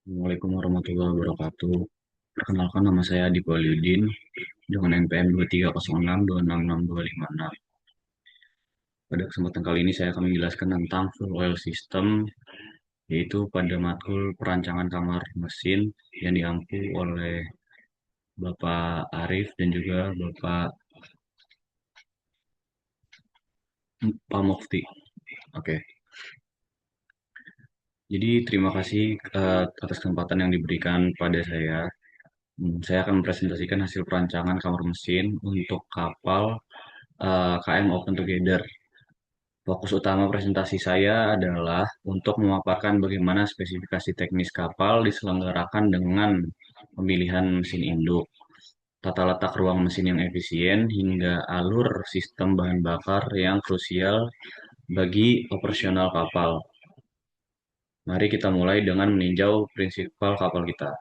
Assalamualaikum warahmatullahi wabarakatuh. Perkenalkan nama saya Adi Wahyudin dengan NPM 2306266256. Pada kesempatan kali ini saya akan menjelaskan tentang fuel oil system, yaitu pada matkul perancangan kamar mesin yang diampu oleh Bapak Arif dan juga Bapak Pak Mufti. Oke, jadi terima kasih atas kesempatan yang diberikan pada saya. Saya akan mempresentasikan hasil perancangan kamar mesin untuk kapal KM Open Together. Fokus utama presentasi saya adalah untuk memaparkan bagaimana spesifikasi teknis kapal diselenggarakan dengan pemilihan mesin induk, tata letak ruang mesin yang efisien, hingga alur sistem bahan bakar yang krusial bagi operasional kapal. Mari kita mulai dengan meninjau prinsipal kapal kita.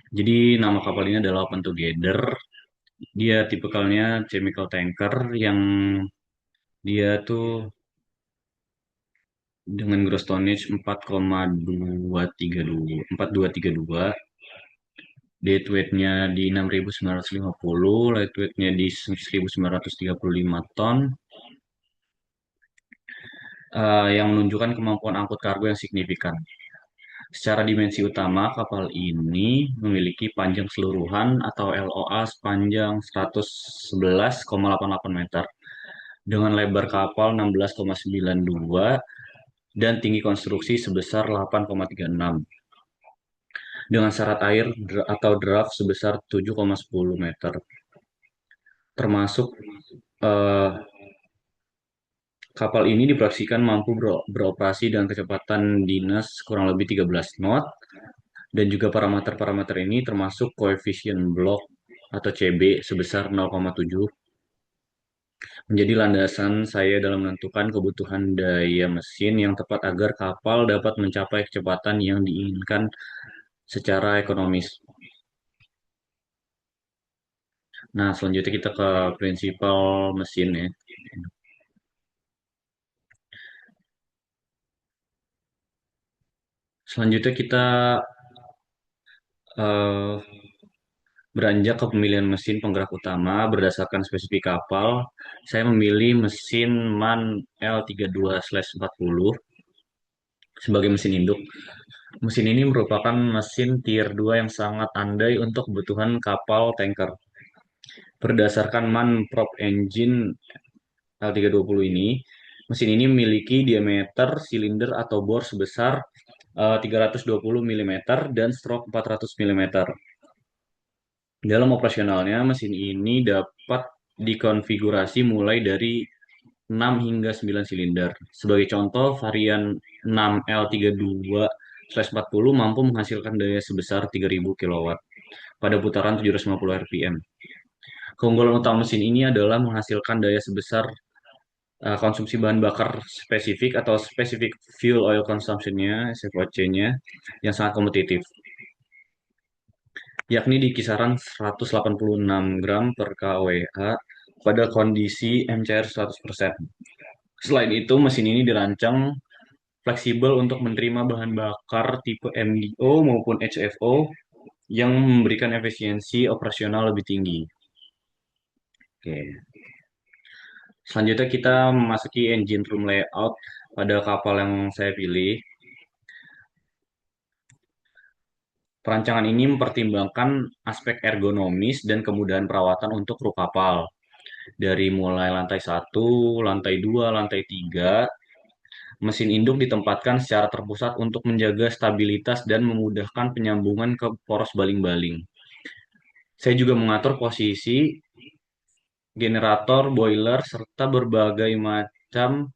Jadi nama kapal ini adalah Open Together. Dia tipikalnya chemical tanker yang dia tuh dengan gross tonnage 4,232 4232, dead weight-nya di 6.950, light weight-nya di 1.935 ton, yang menunjukkan kemampuan angkut kargo yang signifikan. Secara dimensi utama, kapal ini memiliki panjang keseluruhan atau LOA sepanjang 111,88 meter dengan lebar kapal 16,92 dan tinggi konstruksi sebesar 8,36 dengan syarat air atau draft sebesar 7,10 meter. Termasuk eh, kapal ini diproyeksikan mampu beroperasi dengan kecepatan dinas kurang lebih 13 knot, dan juga parameter-parameter ini termasuk koefisien blok atau CB sebesar 0,7 menjadi landasan saya dalam menentukan kebutuhan daya mesin yang tepat agar kapal dapat mencapai kecepatan yang diinginkan secara ekonomis. Nah, selanjutnya kita ke prinsipal mesin ya. Selanjutnya kita eh, beranjak ke pemilihan mesin penggerak utama berdasarkan spesifik kapal. Saya memilih mesin MAN L32/40 sebagai mesin induk. Mesin ini merupakan mesin tier 2 yang sangat andai untuk kebutuhan kapal tanker. Berdasarkan MAN prop engine L320 ini, mesin ini memiliki diameter silinder atau bor sebesar 320 mm dan stroke 400 mm. Dalam operasionalnya, mesin ini dapat dikonfigurasi mulai dari 6 hingga 9 silinder. Sebagai contoh, varian 6L32/40 mampu menghasilkan daya sebesar 3000 kW pada putaran 750 rpm. Keunggulan utama mesin ini adalah menghasilkan daya sebesar konsumsi bahan bakar spesifik atau specific fuel oil consumption-nya, SFOC-nya, yang sangat kompetitif, yakni di kisaran 186 gram per kWh pada kondisi MCR 100%. Selain itu, mesin ini dirancang fleksibel untuk menerima bahan bakar tipe MDO maupun HFO yang memberikan efisiensi operasional lebih tinggi. Oke. Selanjutnya kita memasuki engine room layout pada kapal yang saya pilih. Perancangan ini mempertimbangkan aspek ergonomis dan kemudahan perawatan untuk kru kapal. Dari mulai lantai 1, lantai 2, lantai 3, mesin induk ditempatkan secara terpusat untuk menjaga stabilitas dan memudahkan penyambungan ke poros baling-baling. Saya juga mengatur posisi generator, boiler, serta berbagai macam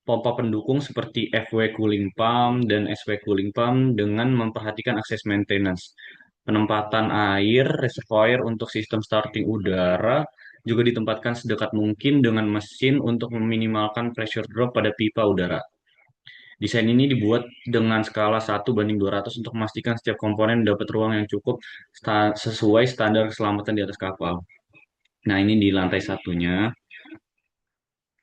pompa pendukung seperti FW cooling pump dan SW cooling pump dengan memperhatikan akses maintenance. Penempatan air, reservoir untuk sistem starting udara juga ditempatkan sedekat mungkin dengan mesin untuk meminimalkan pressure drop pada pipa udara. Desain ini dibuat dengan skala 1:200 untuk memastikan setiap komponen dapat ruang yang cukup sesuai standar keselamatan di atas kapal. Nah, ini di lantai satunya.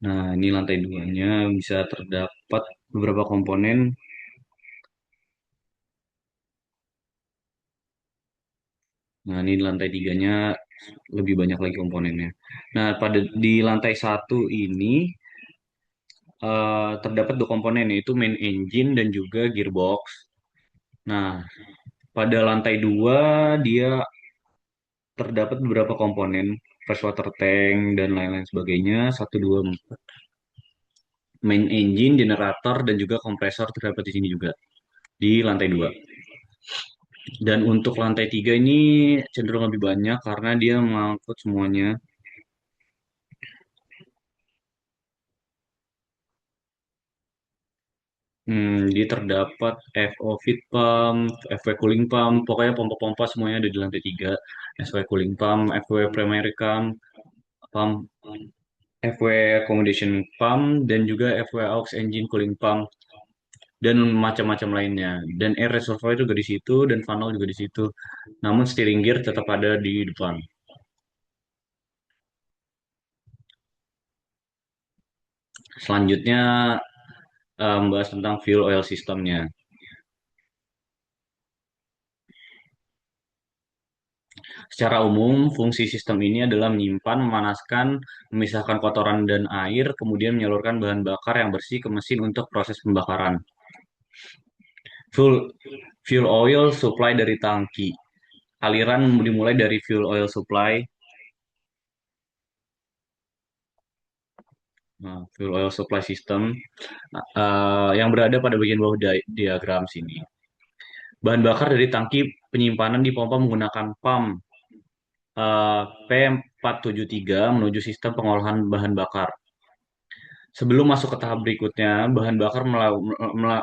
Nah, ini lantai duanya bisa terdapat beberapa komponen. Nah, ini lantai tiganya lebih banyak lagi komponennya. Nah, di lantai satu ini terdapat dua komponen yaitu main engine dan juga gearbox. Nah, pada lantai dua dia terdapat beberapa komponen freshwater tank dan lain-lain sebagainya. Satu, dua, main engine, generator dan juga kompresor terdapat di sini juga di lantai dua. Dan untuk lantai tiga ini cenderung lebih banyak karena dia mengangkut semuanya. Dia terdapat FO feed pump, FW cooling pump, pokoknya pompa-pompa semuanya ada di lantai tiga. SW cooling pump, FW primary pump, FW accommodation pump, dan juga FW aux engine cooling pump, dan macam-macam lainnya. Dan air reservoir juga di situ, dan funnel juga di situ. Namun steering gear tetap ada di depan. Selanjutnya, membahas tentang fuel oil systemnya. Secara umum, fungsi sistem ini adalah menyimpan, memanaskan, memisahkan kotoran dan air, kemudian menyalurkan bahan bakar yang bersih ke mesin untuk proses pembakaran. Fuel, fuel oil supply dari tangki. Aliran dimulai dari fuel oil supply, fuel oil supply system, yang berada pada bagian bawah diagram sini. Bahan bakar dari tangki penyimpanan dipompa menggunakan pump P473 menuju sistem pengolahan bahan bakar. Sebelum masuk ke tahap berikutnya, bahan bakar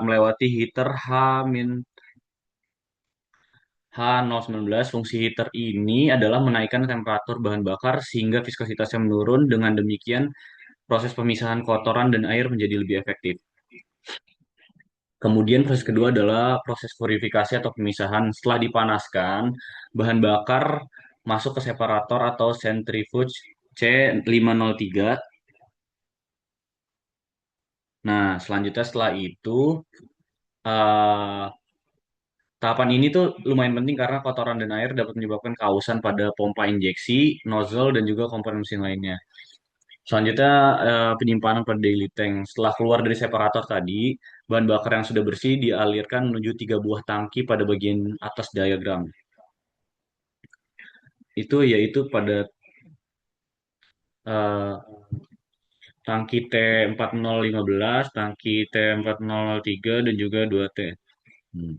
melewati heater H019. Fungsi heater ini adalah menaikkan temperatur bahan bakar sehingga viskositasnya menurun. Dengan demikian, proses pemisahan kotoran dan air menjadi lebih efektif. Kemudian proses kedua adalah proses purifikasi atau pemisahan. Setelah dipanaskan, bahan bakar masuk ke separator atau centrifuge C503. Nah, selanjutnya setelah itu, eh, tahapan ini tuh lumayan penting karena kotoran dan air dapat menyebabkan kausan pada pompa injeksi, nozzle, dan juga komponen mesin lainnya. Selanjutnya, penyimpanan pada daily tank. Setelah keluar dari separator tadi, bahan bakar yang sudah bersih dialirkan menuju tiga buah tangki pada bagian atas diagram. Itu yaitu pada eh, tangki T4015, tangki T4003, dan juga 2T. Hmm.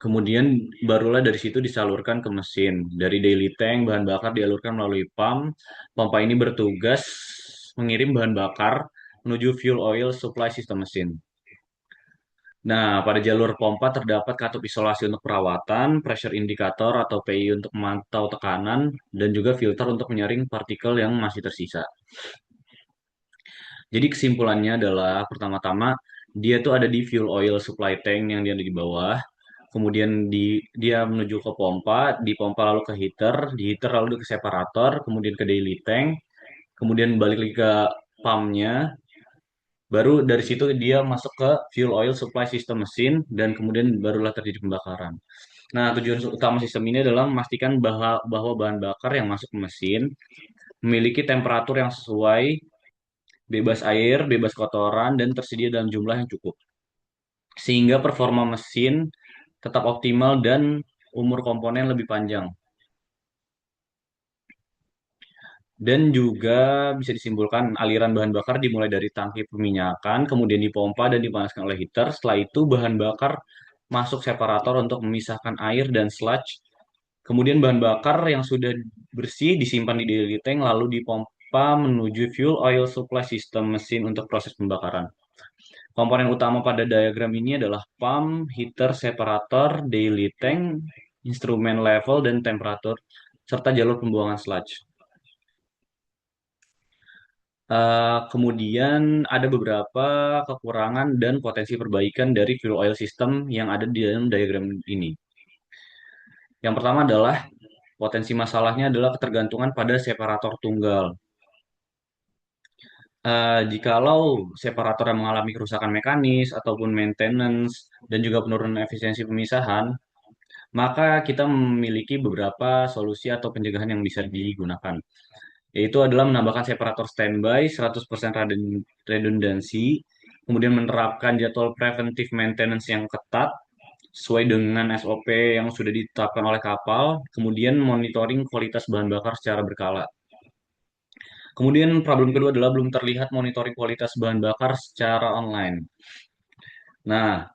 Kemudian barulah dari situ disalurkan ke mesin. Dari daily tank, bahan bakar dialurkan melalui pump. Pompa ini bertugas mengirim bahan bakar menuju fuel oil supply system mesin. Nah, pada jalur pompa terdapat katup isolasi untuk perawatan, pressure indicator atau PI untuk memantau tekanan, dan juga filter untuk menyaring partikel yang masih tersisa. Jadi kesimpulannya adalah pertama-tama dia tuh ada di fuel oil supply tank yang dia ada di bawah. Kemudian dia menuju ke pompa, di pompa lalu ke heater, di heater lalu ke separator, kemudian ke daily tank, kemudian balik lagi ke pumpnya, baru dari situ dia masuk ke fuel oil supply system mesin dan kemudian barulah terjadi pembakaran. Nah, tujuan utama sistem ini adalah memastikan bahwa bahan bakar yang masuk ke mesin memiliki temperatur yang sesuai, bebas air, bebas kotoran, dan tersedia dalam jumlah yang cukup. Sehingga performa mesin tetap optimal dan umur komponen lebih panjang. Dan juga bisa disimpulkan aliran bahan bakar dimulai dari tangki peminyakan, kemudian dipompa dan dipanaskan oleh heater. Setelah itu bahan bakar masuk separator untuk memisahkan air dan sludge. Kemudian bahan bakar yang sudah bersih disimpan di daily tank lalu dipompa menuju fuel oil supply system mesin untuk proses pembakaran. Komponen utama pada diagram ini adalah pump, heater, separator, daily tank, instrumen level dan temperatur, serta jalur pembuangan sludge. Kemudian ada beberapa kekurangan dan potensi perbaikan dari fuel oil system yang ada di dalam diagram ini. Yang pertama adalah Potensi masalahnya adalah ketergantungan pada separator tunggal. Jikalau separator yang mengalami kerusakan mekanis ataupun maintenance dan juga penurunan efisiensi pemisahan, maka kita memiliki beberapa solusi atau pencegahan yang bisa digunakan, yaitu adalah menambahkan separator standby 100% redundansi, kemudian menerapkan jadwal preventive maintenance yang ketat sesuai dengan SOP yang sudah ditetapkan oleh kapal, kemudian monitoring kualitas bahan bakar secara berkala. Kemudian problem kedua adalah belum terlihat monitoring kualitas bahan bakar secara online. Nah,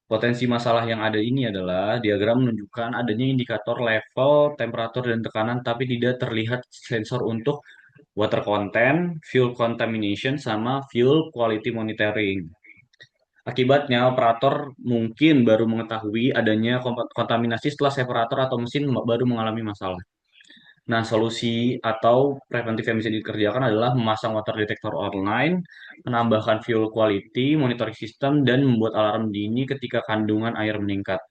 potensi masalah yang ada ini adalah diagram menunjukkan adanya indikator level, temperatur, dan tekanan, tapi tidak terlihat sensor untuk water content, fuel contamination, sama fuel quality monitoring. Akibatnya, operator mungkin baru mengetahui adanya kontaminasi setelah separator atau mesin baru mengalami masalah. Nah, solusi atau preventif yang bisa dikerjakan adalah memasang water detector online, menambahkan fuel quality, monitoring system, dan membuat alarm dini ketika kandungan air meningkat.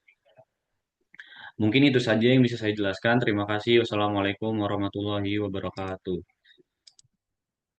Mungkin itu saja yang bisa saya jelaskan. Terima kasih. Wassalamualaikum warahmatullahi wabarakatuh.